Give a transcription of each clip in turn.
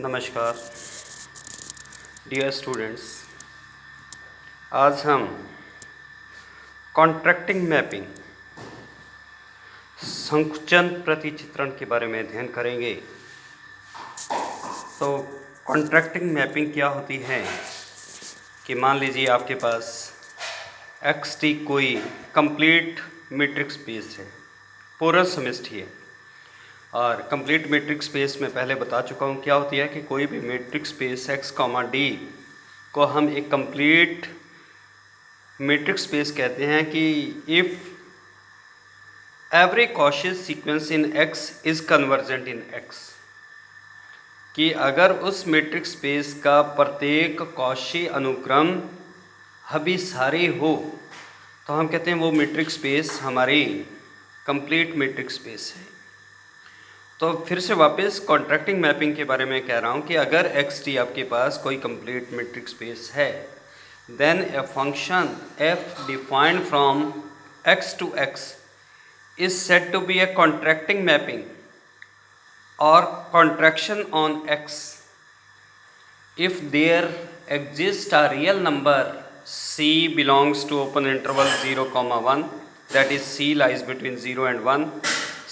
नमस्कार dear students. आज हम कॉन्ट्रैक्टिंग मैपिंग संकुचन प्रतिचित्रण के बारे में अध्ययन करेंगे। तो कॉन्ट्रैक्टिंग मैपिंग क्या होती है कि मान लीजिए आपके पास एक्स टी कोई कंप्लीट मीट्रिक स्पेस है, पूर्ण समष्टि है। और कंप्लीट मीट्रिक स्पेस में पहले बता चुका हूँ क्या होती है कि कोई भी metric space x comma D को हम एक कंप्लीट मीट्रिक स्पेस कहते हैं कि if every Cauchy sequence in x is convergent in x, कि अगर उस मीट्रिक स्पेस का प्रत्येक कॉशी अनुक्रम अभिसारी हो तो हम कहते हैं वो मीट्रिक स्पेस हमारी कंप्लीट मीट्रिक स्पेस है। तो फिर से वापस कॉन्ट्रैक्टिंग मैपिंग के बारे में कह रहा हूँ कि अगर एक्स टी आपके पास कोई कंप्लीट मीट्रिक स्पेस है, then a function F defined from X to X is said to be a contracting mapping और contraction on X if there exists a real number c belongs to open interval 0, 1, that is c lies between 0 and 1,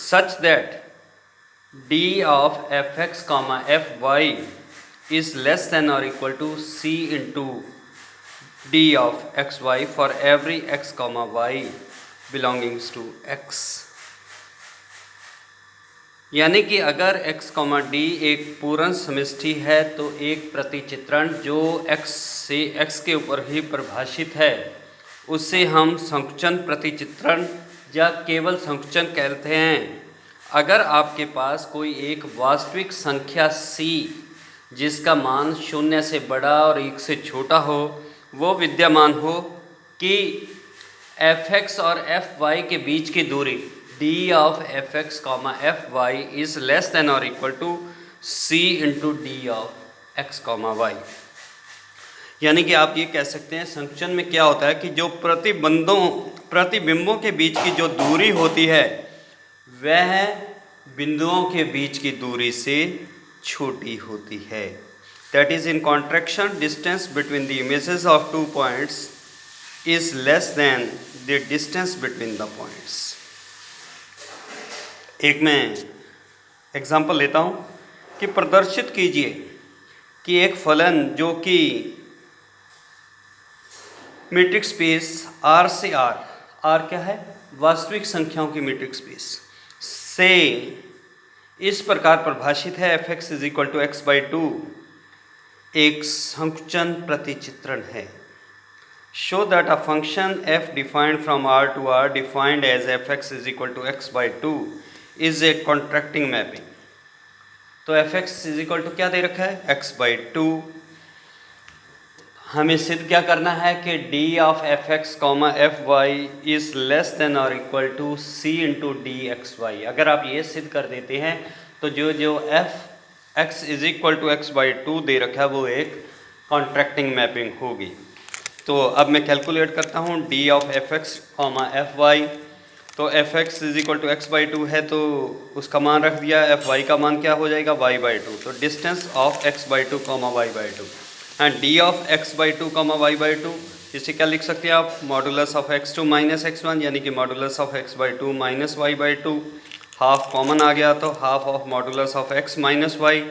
such that d of fx fy is less than or equal to c into d of xy for every x y belongs to x। यानी कि अगर x, d एक पूर्ण समष्टि है तो एक प्रतिचित्रण जो x से x के ऊपर ही परिभाषित है उससे हम संकुचन प्रतिचित्रण या केवल संकुचन कहते हैं। अगर आपके पास कोई एक वास्तविक संख्या c जिसका मान 0 से बड़ा और 1 से छोटा हो वो विद्यमान हो कि fx और fy के बीच की दूरी d of fx, fy is less than or equal to c into d of x, y। यानी कि आप ये कह सकते हैं संकुचन में क्या होता है कि जो प्रतिबिंबों के बीच की जो दूरी होती है वह बिंदुओं के बीच की दूरी से छोटी होती है। That is in contraction distance between the images of 2 points is less then the distance between the points. एक मैं एग्जाम्पल लेता हूँ कि प्रदर्शित कीजिए कि एक फलन जो कि मीट्रिक स्पेस R से R क्या है, वास्तविक संख्याओं की मीट्रिक स्पेस से इस प्रकार परिभाषित है fx is equal to x by two, एक संकुचन प्रतिचित्रण है। Show that a function f defined from R to R defined as fx is equal to x by two is a contracting mapping. तो fx इज इक्वल टू क्या दे रखा है, x by to. हमें सिद्ध क्या करना है कि d of fx, fy is less than और equal to c into D x Y. अगर आप ये सिद्ध कर देते हैं तो जो fx is equal to x by two दे रखा है वो एक कॉन्ट्रैक्टिंग मैपिंग होगी। तो अब मैं कैलकुलेट करता हूँ d ऑफ fx, fy। तो fx is equal to x by two है तो उसका मान रख दिया, fy का मान क्या हो जाएगा, y बाई टू। तो distance of x by to, y by to and d of x by to, y by to, इसे क्या लिख सकते हैं आप, modulus of x2 minus x1, यानी कि modulus of x by two minus y by two. Half common आ गया तो half of modulus of x minus Y,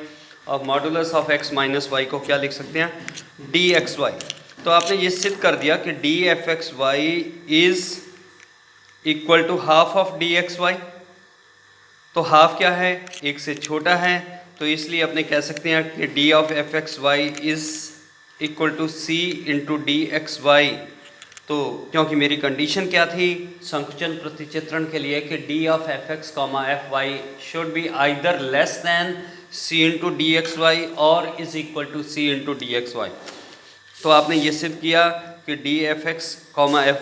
और modulus of x minus Y को क्या लिख सकते हैं, dxy। तो आपने ये सिद्ध कर दिया कि dfxy is equal to half of dxy। तो हाफ क्या है, एक से छोटा है, तो इसलिए अपने कह सकते हैं कि d of fxy is equal to c into D x Y. तो क्योंकि मेरी कंडीशन क्या थी संकुचन प्रतिचित्रण के लिए कि d of fx, fy should be either less than c into D x Y और is equal to c into D x Y. तो आपने ये सिद्ध किया कि dfx,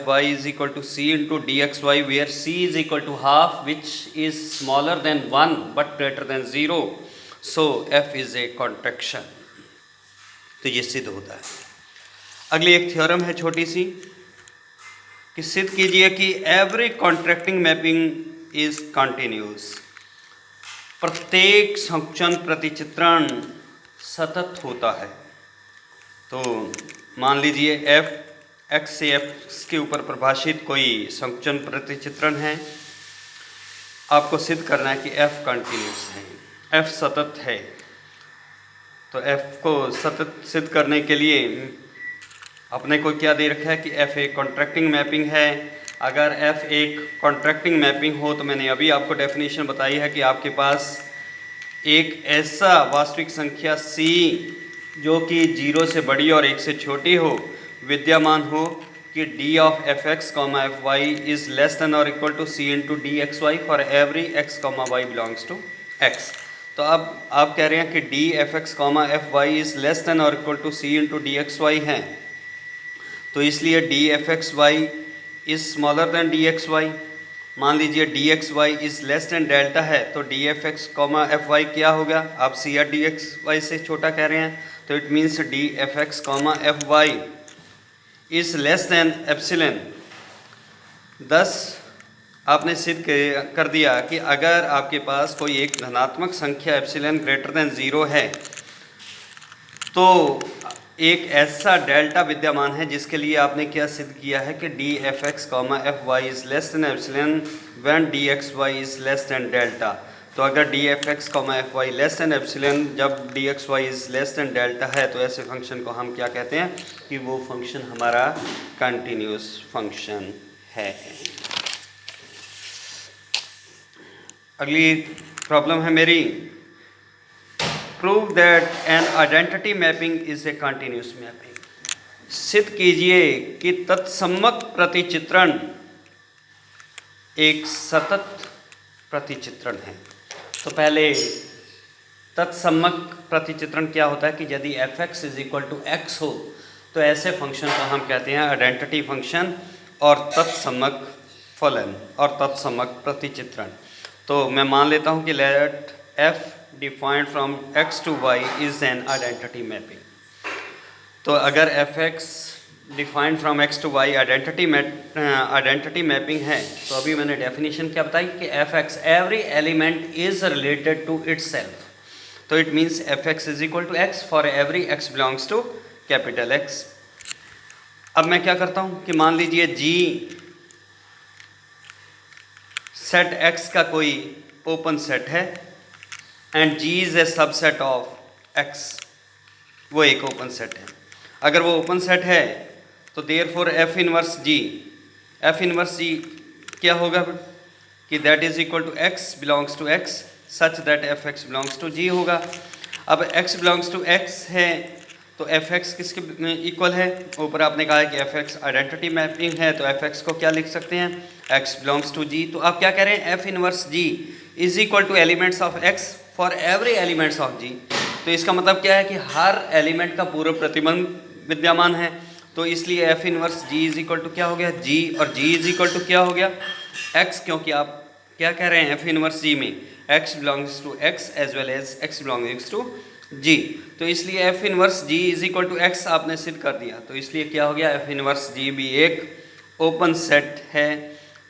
fy is equal to c into D x Y where c is equal to half which is smaller than 1 but greater than 0। So f is a contraction. तो ये सिद्ध होता है। अगली एक थ्योरम है छोटी सी कि सिद्ध कीजिए कि every contracting mapping is continuous. प्रत्येक संकुचन प्रतिचित्रण सतत होता है। तो मान लीजिए एफ एक्स से एफ के ऊपर परिभाषित कोई संकुचन प्रतिचित्रण है, आपको सिद्ध करना है कि एफ कंटिन्यूस है, एफ सतत है। तो एफ को सतत सिद्ध करने के लिए अपने को क्या दे रखा है कि एफ एक कॉन्ट्रैक्टिंग मैपिंग है। अगर एफ एक कॉन्ट्रैक्टिंग मैपिंग हो तो मैंने अभी आपको डेफिनेशन बताई है कि आपके पास एक ऐसा वास्तविक संख्या c जो कि 0 से बड़ी और 1 से छोटी हो विद्यमान हो कि d of F x comma F Y is less than और equal to c into D x Y for every x comma Y belongs to x। तो अब आप कह रहे हैं कि D F x comma F Y is less than और equal to c into D x Y है, तो इसलिए D F X Y is smaller than D x Y. मान लीजिए D x Y is less than delta है, तो d F x comma F y क्या होगा? आप सी या डी एक्स वाई से छोटा कह रहे हैं, तो it means d F x comma F Y is less than epsilon. दस आपने सिद्ध कर दिया कि अगर आपके पास कोई एक धनात्मक संख्या एप्सिलन ग्रेटर देन 0 है तो एक ऐसा डेल्टा विद्यमान है जिसके लिए आपने क्या सिद्ध किया है कि D F x comma F Y is less than epsilon when D x Y is less than delta. तो अगर D F x comma F Y less than epsilon जब D x Y is less than delta है तो ऐसे function को हम क्या कहते हैं कि वो फंक्शन हमारा कंटिन्यूस फंक्शन है। अगली प्रॉब्लम है मेरी, prove that N identity mapping is a continuous mapping. सिद्ध कीजिए कि तत्सम्मक प्रतिचित्रण एक सतत प्रतिचित्रण है। तो पहले तत्सम्मक प्रतिचित्रण क्या होता है कि यदि f x is equal to x हो तो ऐसे फंक्शन को हम कहते हैं आइडेंटिटी फंक्शन और तत्सम्मक फलन और तत्सम्मक प्रतिचित्रण। तो मैं मान लेता हूँ कि let F defined from x to y is an identity mapping. तो अगर F X defined from x to y identity mapping है तो अभी मैंने डेफिनेशन क्या बताई कि F X every element is related to itself. तो it means F x is equal to X for every x belongs to capital X। अब मैं क्या करता हूँ कि मान लीजिए g सेट x का कोई ओपन सेट है and g is a subset of x, वो एक ओपन सेट है। अगर वो ओपन सेट है तो देयरफॉर एफ इनवर्स जी क्या होगा कि that is equal to X belongs to X such that F X belongs to G होगा। अब एक्स बिलोंग्स टू एक्स है तो एफ एक्स किसके इक्वल है? ऊपर आपने कहा है कि एफ एक्स आइडेंटिटी मैपिंग है, तो एफ एक्स को क्या लिख सकते हैं? X belongs to G. तो आप क्या कह रहे हैं? F inverse ji is equal to elements of X for every elements of G. तो इसका मतलब क्या है कि हर एलिमेंट का पूर्व प्रतिबंध विद्यमान है, तो इसलिए F inverse ji is equal to क्या हो गया? जी, और जी इज इक्वल टू क्या हो गया? एक्स, क्योंकि आप क्या कह रहे हैं एफ इनवर्स जी में X belongs to X as well as X belongs to G. तो इसलिए F inverse ji is equal to X आपने सिद्ध कर दिया। तो इसलिए क्या हो गया? एफ इनवर्स जी भी एक ओपन सेट है,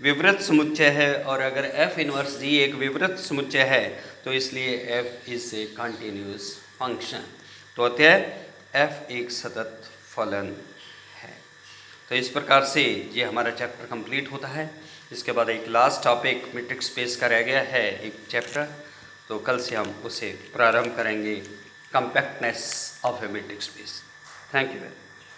विवृत समुच्चय है, और अगर एफ इनवर्स जी एक विवृत समुच्चय है तो इसलिए F is a continuous function. तो होता है एफ एक सतत फलन है। तो इस प्रकार से ये हमारा चैप्टर कंप्लीट होता है। इसके बाद एक लास्ट टॉपिक मीट्रिक स्पेस का रह गया है एक चैप्टर, तो कल से हम उसे प्रारंभ करेंगे, compactness of a metric space. Thank you very much.